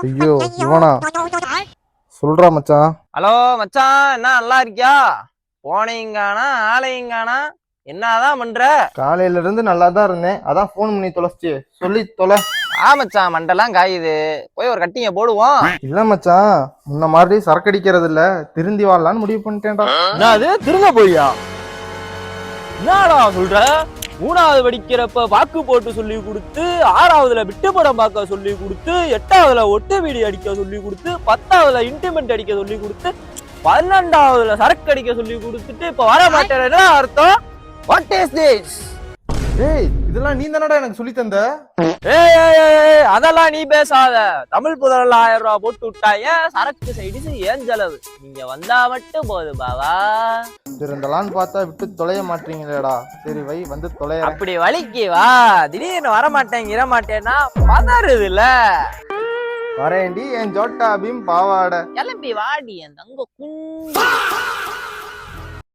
ஐயோ இவனா சொல்றா மச்சான். ஹலோ மச்சான், என்ன நல்லா இருக்கியா? போனையுங்கானா ஆளையுங்கானா, என்னதான் பண்ற? காலையில இருந்து நல்லா தான் இருந்தேன், அதான் போன் பண்ணி தொலைச்சிட்டு சொல்லி தொலை. மச்சான் மண்டெல்லாம் காயுது, போய் ஒரு கட்டிங்க போடுவோம். இல்ல மச்சான், முன்ன மாதிரி சரக்கடிக்கிறது இல்ல, திருந்தி வாழலான்னு முடிவு பண்ணிட்டேன்டா. என்னது திரும்ப போய்யா? என்னடா சொல்ற? 3வது படிக்கிறப்ப வாக்கு போட்டு சொல்லி கொடுத்து, 6வதுல விட்டு படம் பார்க்க சொல்லி கொடுத்து, 8வதுல ஒட்டு வீடி அடிக்க சொல்லி கொடுத்து, 10வதுல இன்டிமெண்ட் அடிக்க சொல்லி கொடுத்து, 12வதுல சரக்கு அடிக்க சொல்லி கொடுத்துட்டு இப்ப வர மாட்டேன். என்ன அர்த்தம்? What is this? ஏய், இதெல்லாம் நீ தானடா எனக்கு சொல்லி தந்த. அதெல்லாம் நீ பேசாத. தமிழ் புதல்ல 1000 ரூபாய் போட்டு விட்டாய, சரக்கு சைடு ஏன் செலவு? நீங்க வந்தா மட்டும் போது பாவா. திருந்தலான்னு பார்த்தா விட்டு தொலைய மாட்டீங்களேடா. சரி வை, வந்து தொலைய. அப்படி வலிக்கு வா. திடீர்னு வரமாட்டேன் மாட்டேன்னா பதறுது இல்ல. வரேண்டி என் ஜோட்டா பீம் பாவாட. கிளம்பி வாடி என் தங்க குண்டு.